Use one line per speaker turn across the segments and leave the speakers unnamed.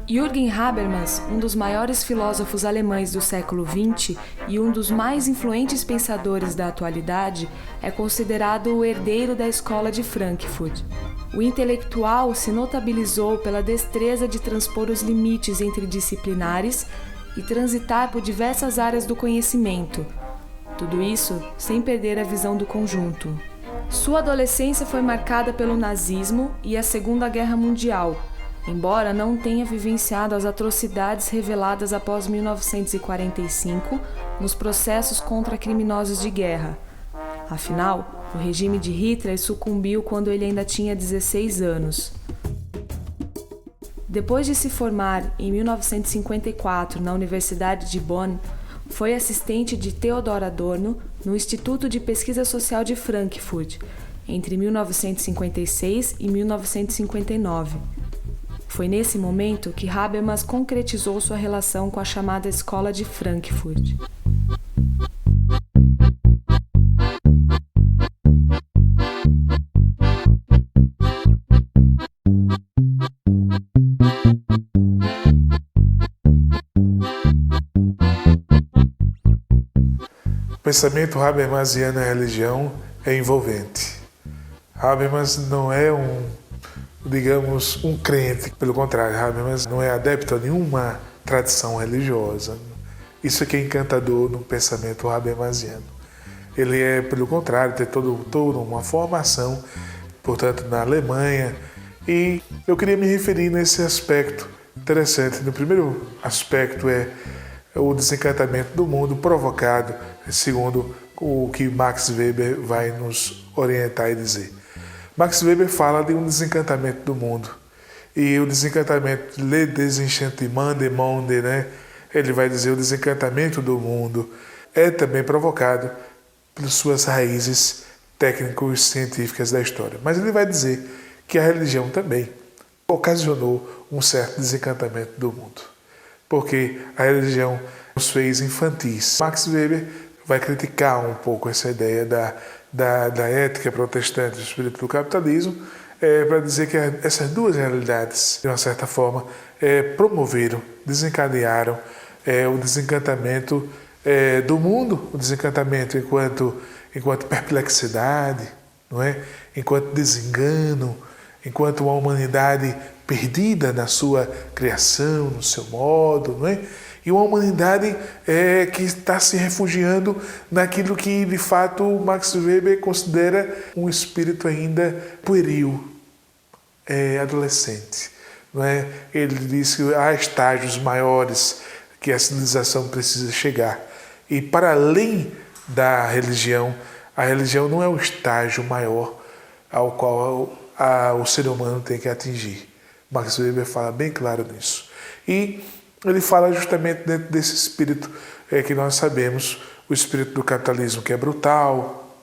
Jürgen Habermas, um dos maiores filósofos alemães do século XX e um dos mais influentes pensadores da atualidade, é considerado o herdeiro da Escola de Frankfurt. O intelectual se notabilizou pela destreza de transpor os limites entre disciplinares e transitar por diversas áreas do conhecimento. Tudo isso sem perder a visão do conjunto. Sua adolescência foi marcada pelo nazismo e a Segunda Guerra Mundial, embora não tenha vivenciado as atrocidades reveladas após 1945 nos processos contra criminosos de guerra. Afinal, o regime de Hitler sucumbiu quando ele ainda tinha 16 anos. Depois de se formar em 1954 na Universidade de Bonn, foi assistente de Theodor Adorno no Instituto de Pesquisa Social de Frankfurt, entre 1956 e 1959. Foi nesse momento que Habermas concretizou sua relação com a chamada Escola de Frankfurt.
O pensamento habermasiano e a religião é envolvente. Habermas não é um crente, pelo contrário, Habermas não é adepto a nenhuma tradição religiosa. Isso é que é encantador no pensamento habermasiano. Ele é, pelo contrário, tem toda uma formação, portanto, na Alemanha, e eu queria me referir nesse aspecto interessante. No primeiro aspecto é o desencantamento do mundo provocado, segundo o que Max Weber vai nos orientar e dizer. Max Weber fala de um desencantamento do mundo. E o desencantamento, le désenchantement du monde, né? Ele vai dizer o desencantamento do mundo é também provocado por suas raízes técnico-científicas da história. Mas ele vai dizer que a religião também ocasionou um certo desencantamento do mundo. Porque a religião nos fez infantis. Max Weber vai criticar um pouco essa ideia da ética protestante do espírito do capitalismo, para dizer que essas duas realidades, de uma certa forma, promoveram, desencadearam o desencantamento do mundo, o desencantamento enquanto perplexidade, não é? Enquanto desengano, enquanto uma humanidade perdida na sua criação, no seu modo, não é? E uma humanidade que está se refugiando naquilo que, de fato, Max Weber considera um espírito ainda pueril, adolescente. Não é? Ele diz que há estágios maiores que a civilização precisa chegar. E, para além da religião, a religião não é o estágio maior ao qual o ser humano tem que atingir. Max Weber fala bem claro nisso. E ele fala justamente dentro desse espírito que nós sabemos, o espírito do capitalismo, que é brutal,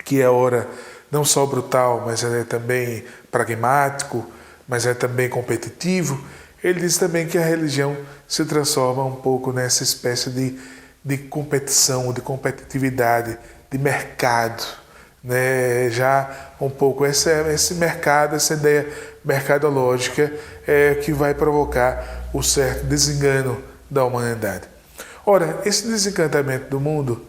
que é ora não só brutal, mas é também pragmático, mas é também competitivo. Ele diz também que a religião se transforma um pouco nessa espécie de competição, de competitividade, de mercado, né? Já um pouco esse mercado, essa ideia mercadológica que vai provocar o certo desengano da humanidade. Ora, esse desencantamento do mundo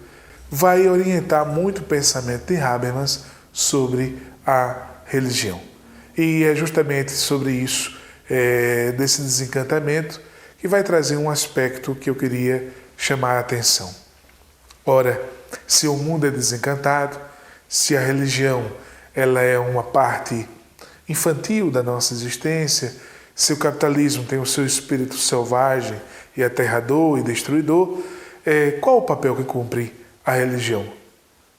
vai orientar muito o pensamento de Habermas sobre a religião. E é justamente sobre isso, desse desencantamento, que vai trazer um aspecto que eu queria chamar a atenção. Ora, se o mundo é desencantado, se a religião ela é uma parte infantil da nossa existência, se o capitalismo tem o seu espírito selvagem e aterrador e destruidor, qual o papel que cumpre a religião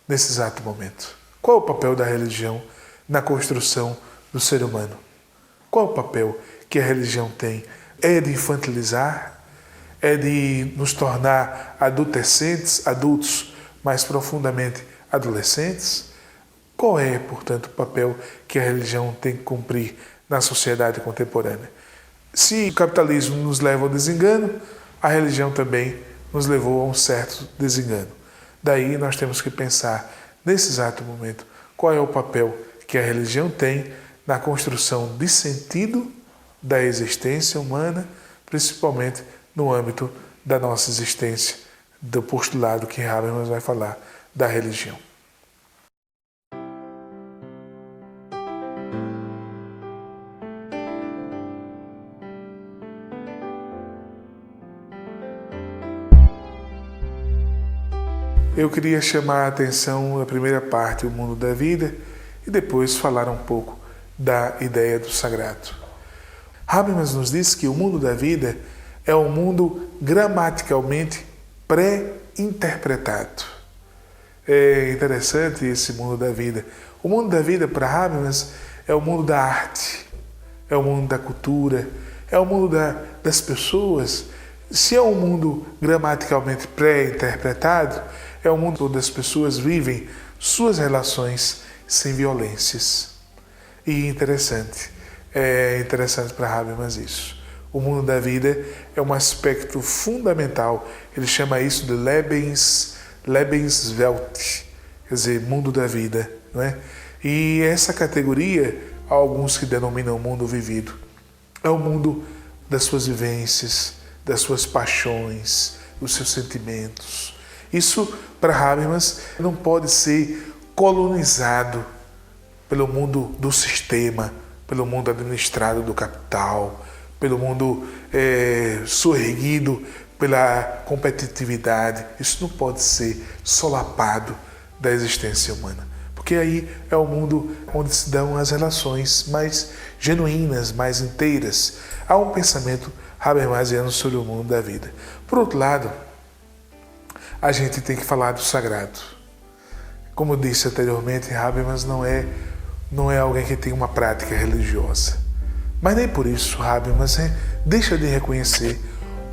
nesse exato momento? Qual o papel da religião na construção do ser humano? Qual o papel que a religião tem? É de infantilizar? É de nos tornar adultos mais profundamente adolescentes? Qual é, portanto, o papel que a religião tem que cumprir na sociedade contemporânea? Se o capitalismo nos leva ao desengano, a religião também nos levou a um certo desengano. Daí nós temos que pensar, nesse exato momento, qual é o papel que a religião tem na construção de sentido da existência humana, principalmente no âmbito da nossa existência, do postulado que Habermas vai falar da religião. Eu queria chamar a atenção na primeira parte, o mundo da vida, e depois falar um pouco da ideia do sagrado. Habermas nos diz que o mundo da vida é um mundo gramaticalmente pré-interpretado. É interessante esse mundo da vida. O mundo da vida, para Habermas, é o mundo da arte, é o mundo da cultura, é o mundo das pessoas. Se é um mundo gramaticalmente pré-interpretado, é um mundo onde as pessoas vivem suas relações sem violências. E é interessante para Habermas isso. O mundo da vida é um aspecto fundamental. Ele chama isso de Lebenswelt, quer dizer, mundo da vida, não é? E essa categoria, há alguns que denominam o mundo vivido. É o mundo das suas vivências, das suas paixões, dos seus sentimentos. Isso, para Habermas, não pode ser colonizado pelo mundo do sistema, pelo mundo administrado do capital, pelo mundo soerguido pela competitividade. Isso não pode ser solapado da existência humana, porque aí é o mundo onde se dão as relações mais genuínas, mais inteiras. Há um pensamento habermasiano sobre o mundo da vida. Por outro lado, a gente tem que falar do sagrado. Como eu disse anteriormente, Habermas não é alguém que tem uma prática religiosa. Mas nem por isso Habermas deixa de reconhecer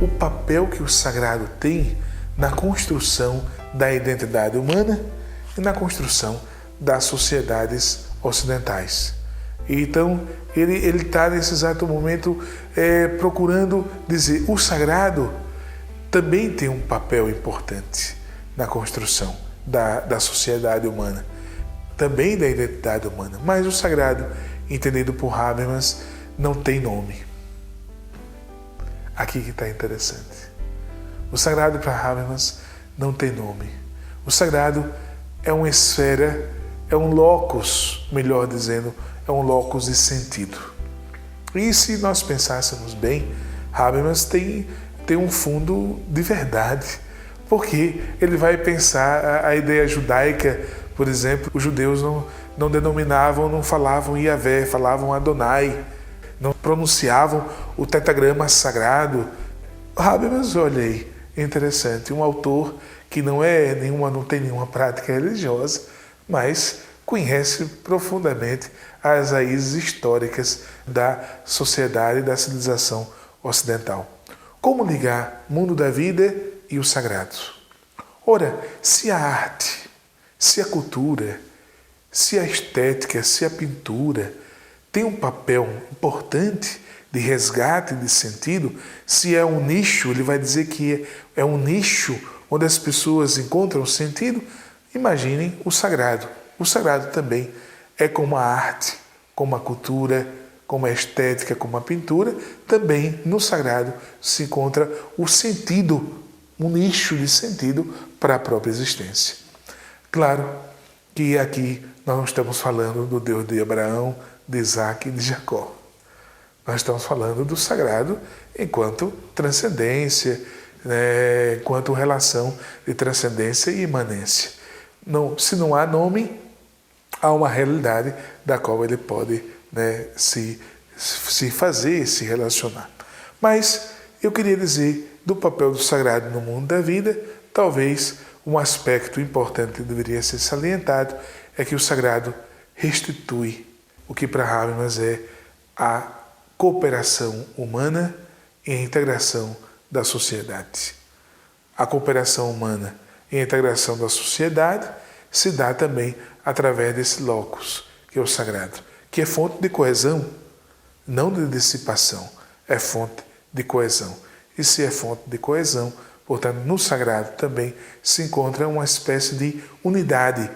o papel que o sagrado tem na construção da identidade humana e na construção das sociedades ocidentais. Então, ele está nesse exato momento procurando dizer, o sagrado também tem um papel importante na construção da sociedade humana, também da identidade humana. Mas o sagrado, entendido por Habermas, não tem nome. Aqui que está interessante. O sagrado para Habermas não tem nome. O sagrado é uma esfera, é um locus, melhor dizendo, é um locus de sentido. E se nós pensássemos bem, Habermas tem um fundo de verdade, porque ele vai pensar a ideia judaica, por exemplo, os judeus não denominavam, não falavam Yahvé, falavam Adonai, não pronunciavam o tetragrama sagrado. Habermas, olha aí, interessante, um autor que não tem nenhuma prática religiosa, mas conhece profundamente as raízes históricas da sociedade e da civilização ocidental. Como ligar o mundo da vida e o sagrado? Ora, se a arte, se a cultura, se a estética, se a pintura tem um papel importante de resgate de sentido, se é um nicho, ele vai dizer que é um nicho onde as pessoas encontram sentido, imaginem o sagrado. O sagrado também é como a arte, como a cultura, como a estética, como a pintura, também no sagrado se encontra o sentido, um nicho de sentido para a própria existência. Claro que aqui nós não estamos falando do Deus de Abraão, de Isaac e de Jacó. Nós estamos falando do sagrado enquanto transcendência, enquanto relação de transcendência e imanência. Se não há nome, há uma realidade da qual ele pode se fazer, se relacionar. Mas eu queria dizer do papel do sagrado no mundo da vida, talvez um aspecto importante que deveria ser salientado é que o sagrado restitui o que para Habermas é a cooperação humana e a integração da sociedade. A cooperação humana e a integração da sociedade se dá também através desse locus, que é o sagrado, que é fonte de coesão, não de dissipação, é fonte de coesão. E se é fonte de coesão, portanto, no sagrado também se encontra uma espécie de unidade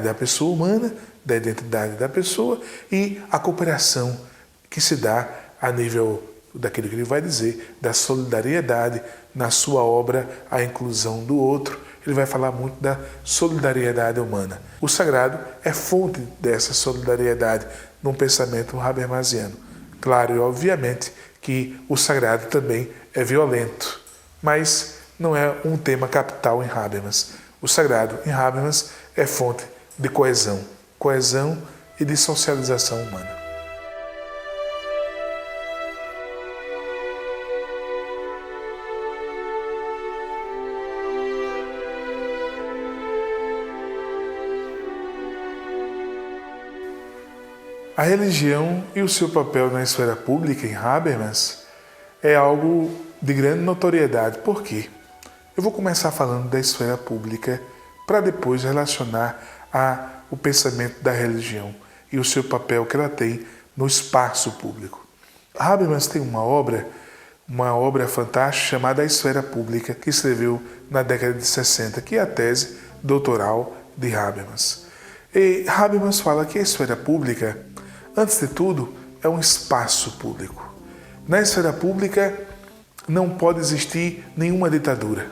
da pessoa humana, da identidade da pessoa e a cooperação que se dá a nível daquilo que ele vai dizer, da solidariedade na sua obra, a inclusão do outro. Ele vai falar muito da solidariedade humana. O sagrado é fonte dessa solidariedade num pensamento habermasiano. Claro e obviamente que o sagrado também é violento, mas não é um tema capital em Habermas. O sagrado em Habermas é fonte de coesão e de socialização humana. A religião e o seu papel na esfera pública em Habermas é algo de grande notoriedade. Por quê? Eu vou começar falando da esfera pública para depois relacionar o pensamento da religião e o seu papel que ela tem no espaço público. Habermas tem uma obra fantástica chamada A Esfera Pública, que escreveu na década de 60, que é a tese doutoral de Habermas. E Habermas fala que a esfera pública, antes de tudo, é um espaço público. Na esfera pública não pode existir nenhuma ditadura.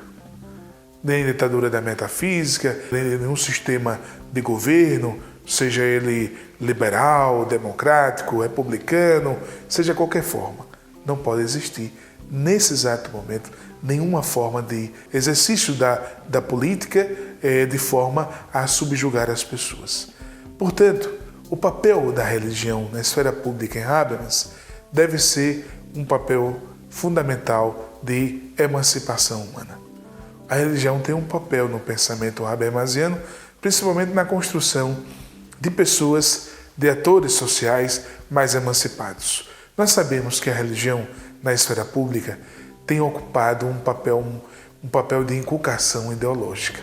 Nem ditadura da metafísica, nem nenhum sistema de governo, seja ele liberal, democrático, republicano, seja qualquer forma. Não pode existir, nesse exato momento, nenhuma forma de exercício da política de forma a subjugar as pessoas. Portanto, o papel da religião na esfera pública em Habermas deve ser um papel fundamental de emancipação humana. A religião tem um papel no pensamento habermasiano, principalmente na construção de pessoas, de atores sociais mais emancipados. Nós sabemos que a religião na esfera pública tem ocupado um papel de inculcação ideológica.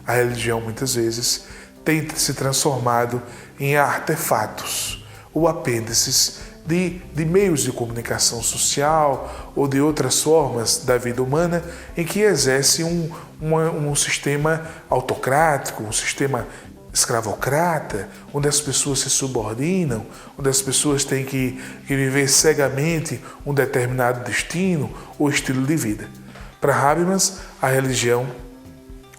A religião, muitas vezes, tem se transformado em artefatos ou apêndices de meios de comunicação social ou de outras formas da vida humana em que exerce um sistema autocrático, um sistema escravocrata, onde as pessoas se subordinam, onde as pessoas têm que viver cegamente um determinado destino ou estilo de vida. Para Habermas, a religião,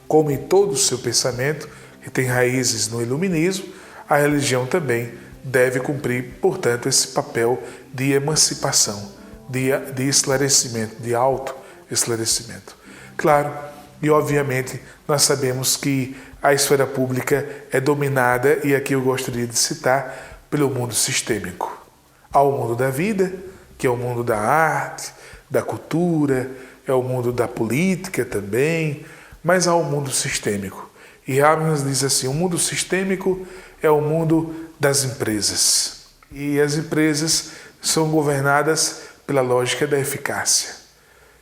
como em todo o seu pensamento, que tem raízes no iluminismo, a religião também deve cumprir, portanto, esse papel de emancipação, de esclarecimento, de autoesclarecimento. Claro, e obviamente nós sabemos que a esfera pública é dominada, e aqui eu gostaria de citar, pelo mundo sistêmico. Há o mundo da vida, que é o mundo da arte, da cultura, é o mundo da política também, mas há o mundo sistêmico. E Habermas diz assim, o mundo sistêmico é o mundo das empresas. E as empresas são governadas pela lógica da eficácia.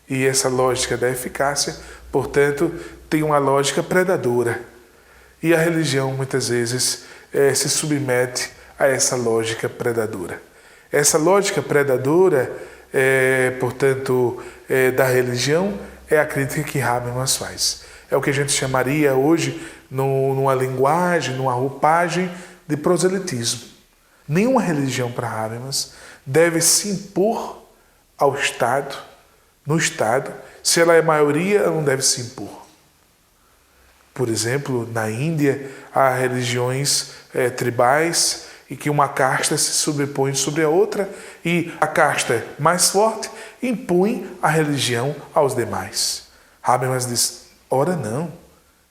E essa lógica da eficácia, portanto, tem uma lógica predadora. E a religião, muitas vezes, se submete a essa lógica predadora. Essa lógica predadora, portanto, da religião, é a crítica que Habermas faz. É o que a gente chamaria hoje, numa linguagem, numa roupagem, de proselitismo. Nenhuma religião para Habermas deve se impor ao Estado, no Estado. Se ela é maioria, ela não deve se impor. Por exemplo, na Índia, há religiões tribais e que uma casta se sobrepõe sobre a outra e a casta mais forte impõe a religião aos demais. Habermas diz, ora não,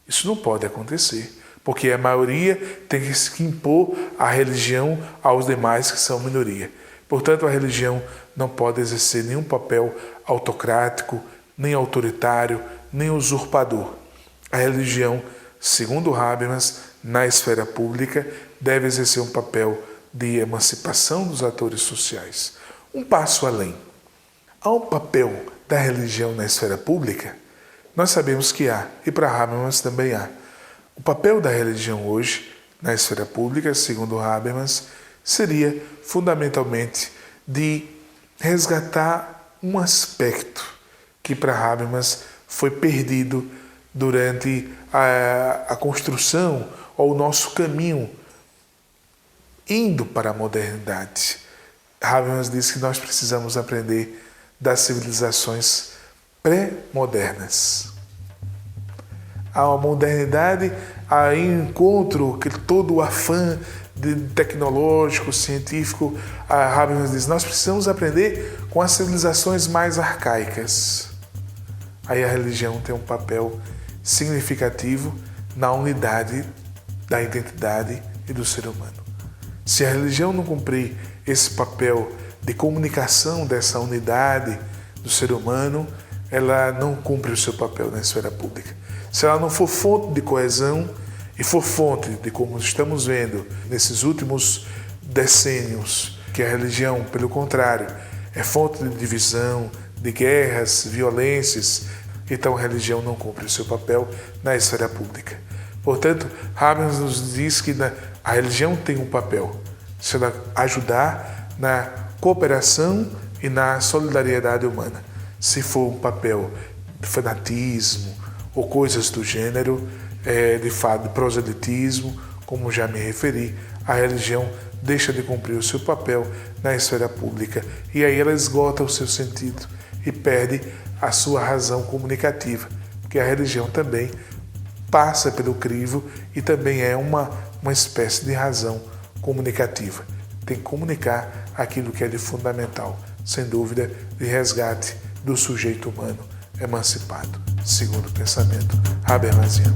isso não pode acontecer, porque a maioria tem que se impor a religião aos demais que são minoria. Portanto, a religião não pode exercer nenhum papel autocrático, nem autoritário, nem usurpador. A religião, segundo Habermas, na esfera pública, deve exercer um papel de emancipação dos atores sociais. Um passo além. Há um papel da religião na esfera pública nós sabemos que há, e para Habermas também há. O papel da religião hoje, na esfera pública, segundo Habermas, seria fundamentalmente de resgatar um aspecto que para Habermas foi perdido durante a construção ou o nosso caminho indo para a modernidade. Habermas diz que nós precisamos aprender das civilizações pré-modernas. A modernidade, a encontro, todo o afã tecnológico, científico, Habermas diz, nós precisamos aprender com as civilizações mais arcaicas. Aí a religião tem um papel significativo na unidade da identidade e do ser humano. Se a religião não cumprir esse papel de comunicação dessa unidade do ser humano, ela não cumpre o seu papel na esfera pública. Se ela não for fonte de coesão e for fonte de, como estamos vendo nesses últimos decênios, que a religião, pelo contrário, é fonte de divisão, de guerras, violências, então a religião não cumpre o seu papel na esfera pública. Portanto, Habermas nos diz que a religião tem um papel, se ela ajudar na cooperação e na solidariedade humana. Se for um papel de fanatismo ou coisas do gênero, de fato, de proselitismo, como já me referi, a religião deixa de cumprir o seu papel na esfera pública e aí ela esgota o seu sentido e perde a sua razão comunicativa, porque a religião também passa pelo crivo e também é uma espécie de razão comunicativa. Tem que comunicar aquilo que é de fundamental, sem dúvida, de resgate do sujeito humano emancipado, segundo o pensamento habermasiano.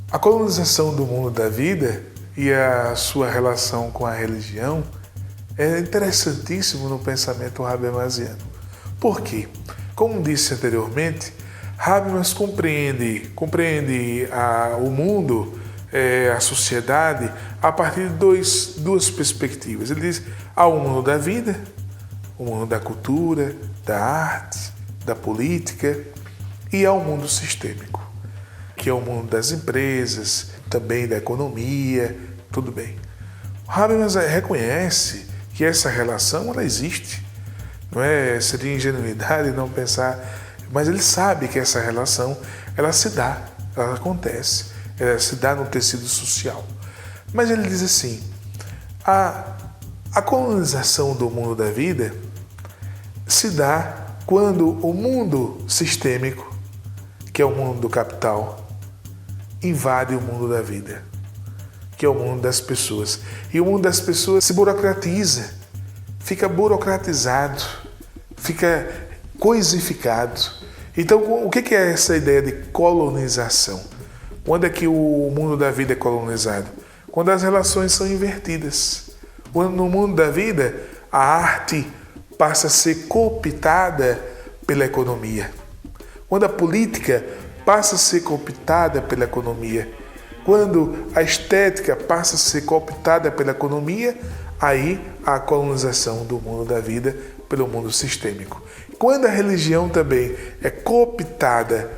A colonização do mundo da vida e a sua relação com a religião é interessantíssimo no pensamento habermasiano. Por quê? Como disse anteriormente, Habermas compreende o mundo, a sociedade, a partir de duas perspectivas. Ele diz, há o mundo da vida, o mundo da cultura, da arte, da política, e há o mundo sistêmico, que é o mundo das empresas, também da economia, tudo bem. Habermas reconhece que essa relação ela existe. Seria ingenuidade não pensar, mas ele sabe que essa relação ela se dá, ela acontece, ela se dá no tecido social. Mas ele diz assim, a colonização do mundo da vida se dá quando o mundo sistêmico, que é o mundo do capital, invade o mundo da vida, que é o mundo das pessoas. E o mundo das pessoas se burocratiza, fica burocratizado, fica coisificado. Então, o que é essa ideia de colonização? Quando é que o mundo da vida é colonizado? Quando as relações são invertidas. Quando no mundo da vida a arte passa a ser cooptada pela economia. Quando a política passa a ser cooptada pela economia. Quando a estética passa a ser cooptada pela economia, aí há a colonização do mundo da vida pelo mundo sistêmico. Quando a religião também é cooptada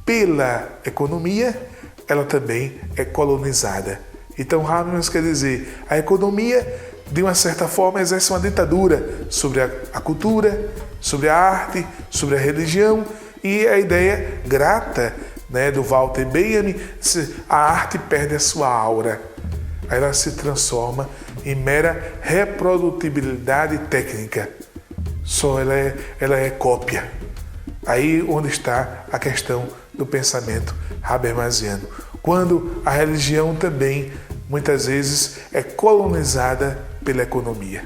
pela economia, ela também é colonizada. Então, Habermas quer dizer, a economia, de uma certa forma, exerce uma ditadura sobre a cultura, sobre a arte, sobre a religião, e a ideia grata do Walter Benjamin, a arte perde a sua aura. Aí ela se transforma em mera reprodutibilidade técnica. Só ela é cópia. Aí onde está a questão do pensamento habermasiano. Quando a religião também, muitas vezes, é colonizada pela economia.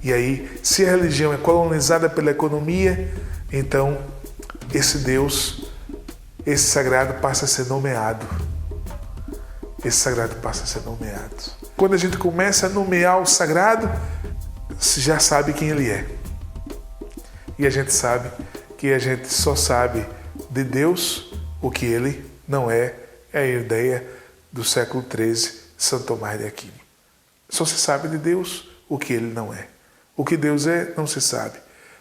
E aí, se a religião é colonizada pela economia, então esse Deus, esse sagrado passa a ser nomeado. Esse sagrado passa a ser nomeado. Quando a gente começa a nomear o sagrado, você já sabe quem ele é. E a gente sabe que a gente só sabe de Deus o que ele não é, é a ideia do século XIII, Santo Tomás de Aquino. Só se sabe de Deus o que ele não é. O que Deus é, não se sabe.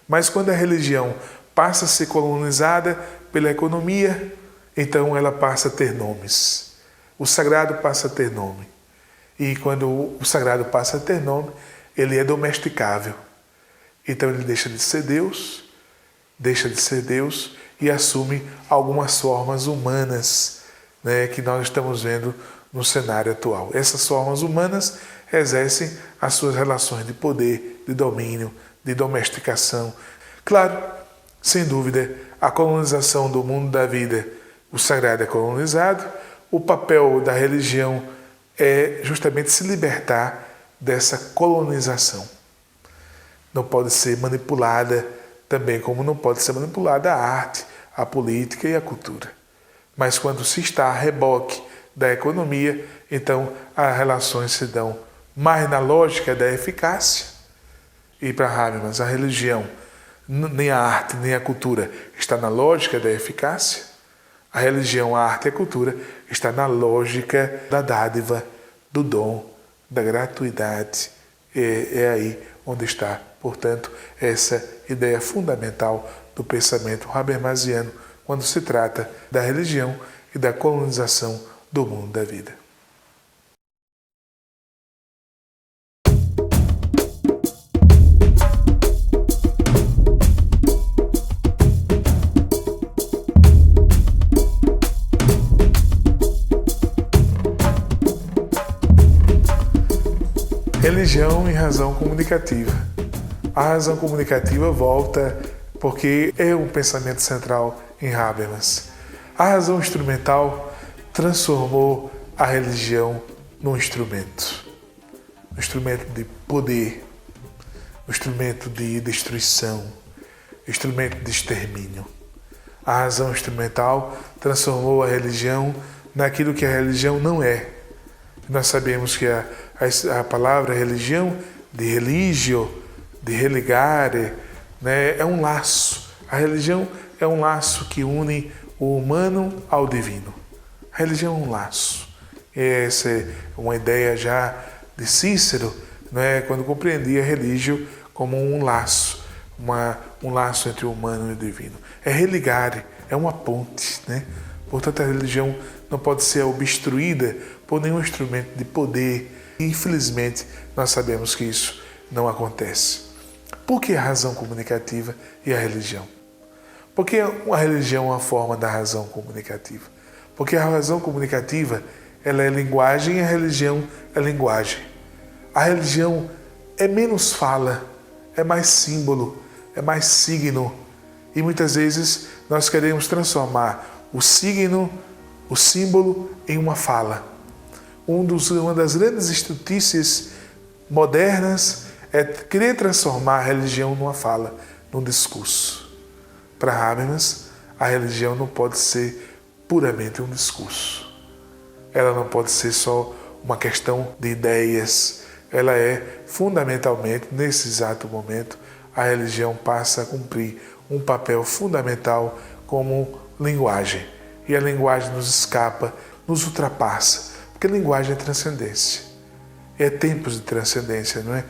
Mas quando a religião passa a ser colonizada pela economia, então ela passa a ter nomes. O sagrado passa a ter nome. E quando o sagrado passa a ter nome, ele é domesticável. Então ele deixa de ser Deus e assume algumas formas humanas, né, que nós estamos vendo no cenário atual. Essas formas humanas exercem as suas relações de poder, de domínio, de domesticação. Claro, sem dúvida, a colonização do mundo da vida, o sagrado é colonizado, o papel da religião é justamente se libertar dessa colonização. Não pode ser manipulada também como não pode ser manipulada a arte, a política e a cultura. Mas quando se está a reboque da economia, então as relações se dão mais na lógica da eficácia. E para Habermas, a religião, nem a arte, nem a cultura está na lógica da eficácia. A religião, a arte e a cultura está na lógica da dádiva, do dom, da gratuidade. É aí onde está, portanto, essa ideia fundamental do pensamento habermasiano quando se trata da religião e da colonização do mundo da vida. Religião e razão comunicativa. A razão comunicativa volta porque é um pensamento central em Habermas. A razão instrumental transformou a religião num instrumento de poder, um instrumento de destruição, um instrumento de extermínio. A razão instrumental transformou a religião naquilo que a religião não é. Nós sabemos que a palavra religião, de religio, de religare, né, é um laço. A religião é um laço que une o humano ao divino. A religião é um laço. Essa é uma ideia já de Cícero, né, quando compreendia religio como um laço, um laço entre o humano e o divino. É religare, é uma ponte, né? Portanto, a religião não pode ser obstruída por nenhum instrumento de poder. E, infelizmente, nós sabemos que isso não acontece. Por que a razão comunicativa e a religião? Porque a religião é uma forma da razão comunicativa. Porque a razão comunicativa ela é linguagem e a religião é linguagem. A religião é menos fala, é mais símbolo, é mais signo. E muitas vezes nós queremos transformar o signo, o símbolo, em uma fala. Uma das grandes estutícias modernas é querer transformar a religião numa fala, num discurso. Para Habermas, a religião não pode ser puramente um discurso. Ela não pode ser só uma questão de ideias. Ela é, fundamentalmente, nesse exato momento, a religião passa a cumprir um papel fundamental como linguagem. E a linguagem nos escapa, nos ultrapassa, porque a linguagem é transcendência. É tempos de transcendência, não é?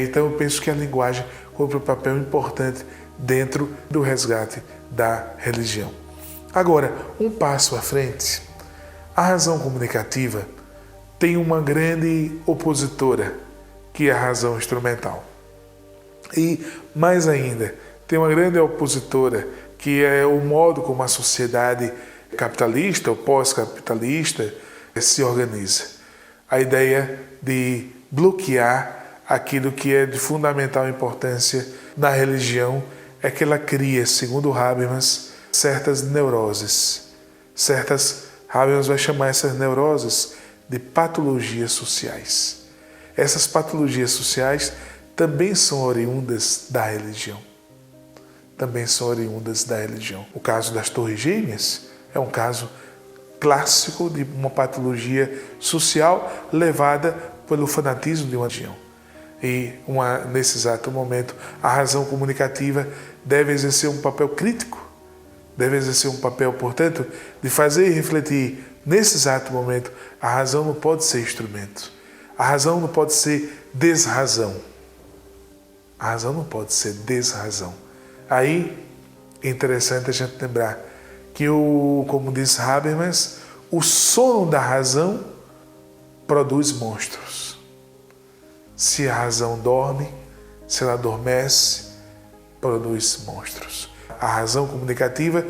Então eu penso que a linguagem cumpre um papel importante dentro do resgate da religião. Agora, um passo à frente, a razão comunicativa tem uma grande opositora, que é a razão instrumental. E, mais ainda, tem uma grande opositora, que é o modo como a sociedade capitalista ou pós-capitalista se organiza. A ideia de bloquear aquilo que é de fundamental importância na religião é que ela cria, segundo Habermas, certas neuroses. Habermas vai chamar essas neuroses de patologias sociais. Essas patologias sociais também são oriundas da religião. O caso das Torres Gêmeas é um caso clássico de uma patologia social levada pelo fanatismo de uma religião. E nesse exato momento, a razão comunicativa deve exercer um papel crítico deve exercer um papel, portanto, de fazer refletir nesse exato momento. A razão não pode ser instrumento. A razão não pode ser desrazão. A razão não pode ser desrazão. Aí é interessante a gente lembrar que, como diz Habermas, o sono da razão produz monstros. Se a razão dorme, se ela adormece, produz monstros. A razão comunicativa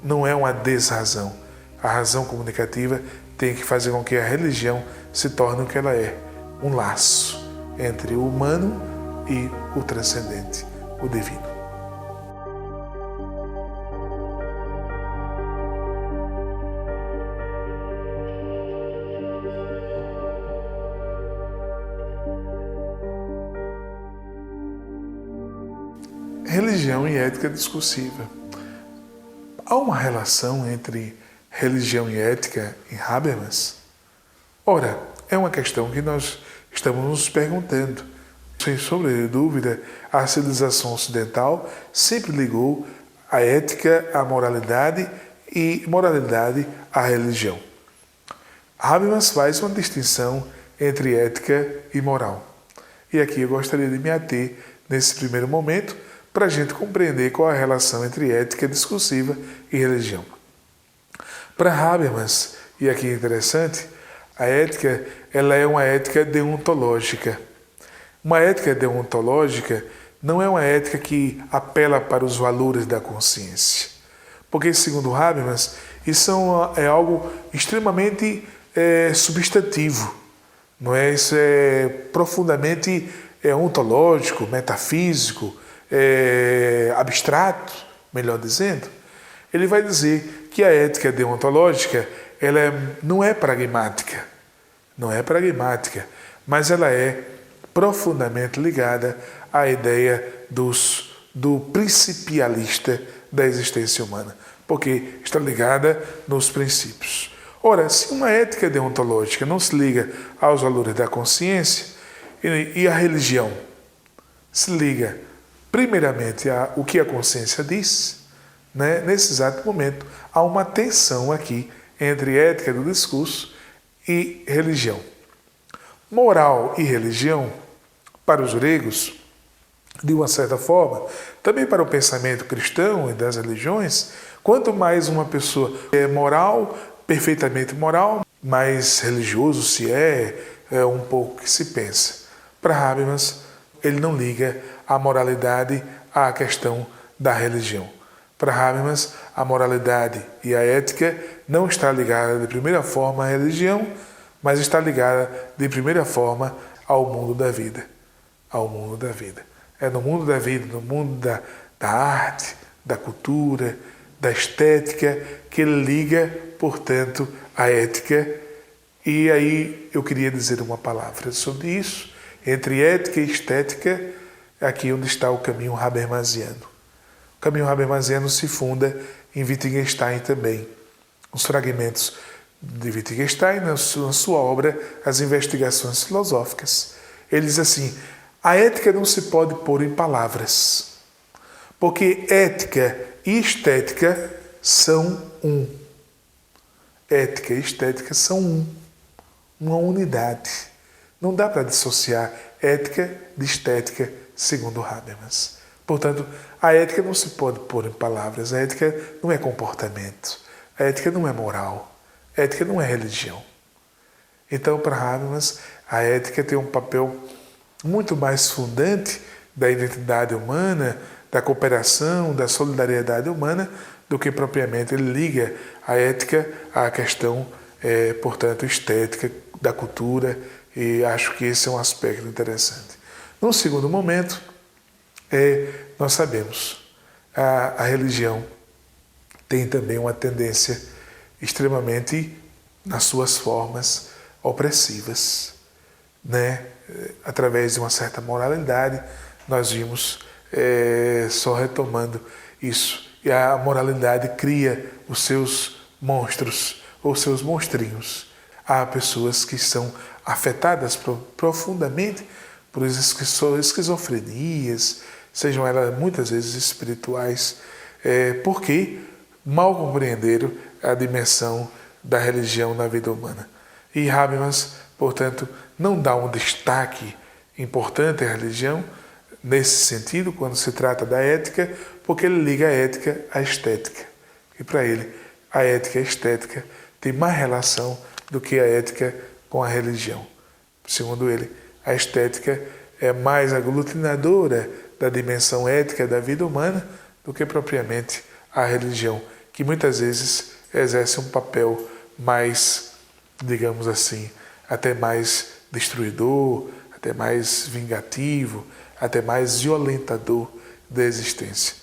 não é uma desrazão. A razão comunicativa tem que fazer com que a religião se torne o que ela é, um laço entre o humano e o transcendente, o divino. Religião e ética discursiva. Há uma relação entre religião e ética em Habermas? Ora, é uma questão que nós estamos nos perguntando. Sem sombra de dúvida, a civilização ocidental sempre ligou a ética à moralidade e moralidade à religião. Habermas faz uma distinção entre ética e moral. E aqui eu gostaria de me ater, nesse primeiro momento, para a gente compreender qual é a relação entre ética discursiva e religião. Para Habermas, e aqui é interessante, a ética ela é uma ética deontológica. Uma ética deontológica não é uma ética que apela para os valores da consciência. Porque, segundo Habermas, isso é algo extremamente substantivo. Não é? Isso é profundamente ontológico, metafísico, abstrato, melhor dizendo. Ele vai dizer que a ética deontológica ela não é pragmática, mas ela é profundamente ligada à ideia do principialista da existência humana, porque está ligada nos princípios. Ora, se uma ética deontológica não se liga aos valores da consciência e a religião se liga primeiramente ao que a consciência diz, né? Nesse exato momento há uma tensão aqui entre ética do discurso e religião. Moral e religião, para os gregos, de uma certa forma, também para o pensamento cristão e das religiões, quanto mais uma pessoa é moral, perfeitamente moral, mais religioso se é um pouco que se pensa. Para Habermas, ele não liga a moralidade à questão da religião. Para Habermas, a moralidade e a ética não está ligada de primeira forma à religião, mas está ligada de primeira forma ao mundo da vida. Ao mundo da vida. É no mundo da vida, no mundo da arte, da cultura, da estética, que ele liga, portanto, a ética. E aí eu queria dizer uma palavra sobre isso. Entre ética e estética, aqui onde está o caminho habermasiano. O caminho habermasiano se funda em Wittgenstein também. Os fragmentos de Wittgenstein, na sua obra, As Investigações Filosóficas. Ele diz assim: a ética não se pode pôr em palavras, porque ética e estética são um. Ética e estética são uma unidade. Não dá para dissociar ética de estética, segundo Habermas. Portanto, a ética não se pode pôr em palavras. A ética não é comportamento. A ética não é moral. A ética não é religião. Então, para Habermas, a ética tem um papel muito mais fundante da identidade humana, da cooperação, da solidariedade humana, do que propriamente ele liga a ética à questão, portanto, estética da cultura, e acho que esse é um aspecto interessante. Num segundo momento, nós sabemos, a religião tem também uma tendência extremamente, nas suas formas, opressivas, né? Através de uma certa moralidade, nós vimos, só retomando isso, e a moralidade cria os seus monstros, ou seus monstrinhos. Há pessoas que são afetadas profundamente por esquizofrenias, sejam elas muitas vezes espirituais, porque mal compreenderam a dimensão da religião na vida humana. E Habermas, portanto, não dá um destaque importante à religião, nesse sentido, quando se trata da ética, porque ele liga a ética à estética. E para ele, a ética e a estética têm mais relação do que a ética com a religião. Segundo ele, a estética é mais aglutinadora da dimensão ética da vida humana do que propriamente a religião, que muitas vezes exerce um papel mais, digamos assim, até mais destruidor, até mais vingativo, até mais violentador da existência.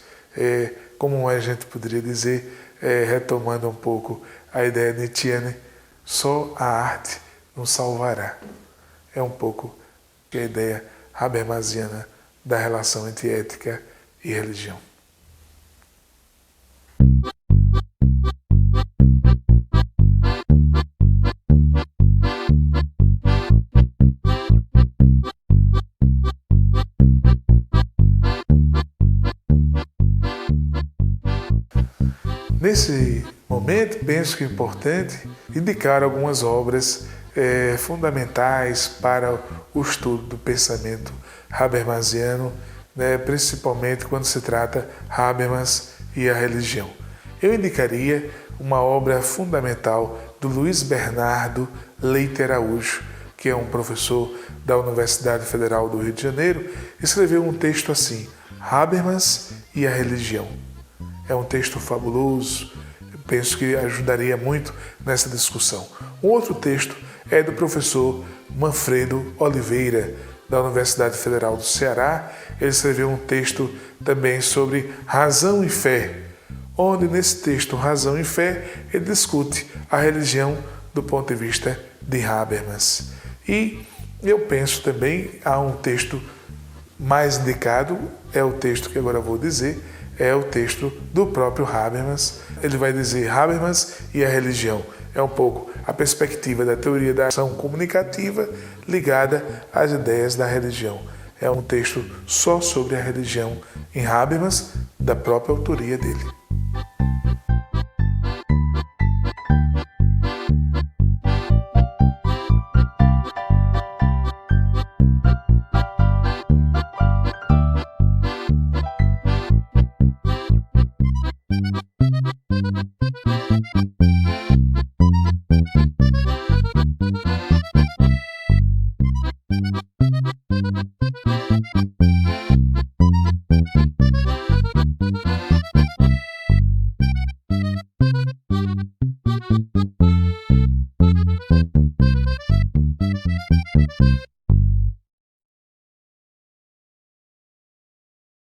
Como a gente poderia dizer, retomando um pouco a ideia nietzschiana, só a arte nos salvará. É um pouco a ideia habermasiana da relação entre ética e religião. Nesse momento, penso que é importante indicar algumas obras fundamentais para o estudo do pensamento habermasiano, principalmente quando se trata Habermas e a religião. Eu indicaria uma obra fundamental do Luiz Bernardo Leite Araújo, que é um professor da Universidade Federal do Rio de Janeiro, escreveu um texto assim, Habermas e a religião. É um texto fabuloso, penso que ajudaria muito nessa discussão. Um outro texto é do professor Manfredo Oliveira, da Universidade Federal do Ceará. Ele escreveu um texto também sobre razão e fé, onde nesse texto Razão e Fé ele discute a religião do ponto de vista de Habermas. E eu penso também há um texto mais indicado, é o texto que agora vou dizer, é o texto do próprio Habermas. Ele vai dizer Habermas e a religião. É um pouco a perspectiva da teoria da ação comunicativa ligada às ideias da religião. É um texto só sobre a religião em Habermas, da própria autoria dele.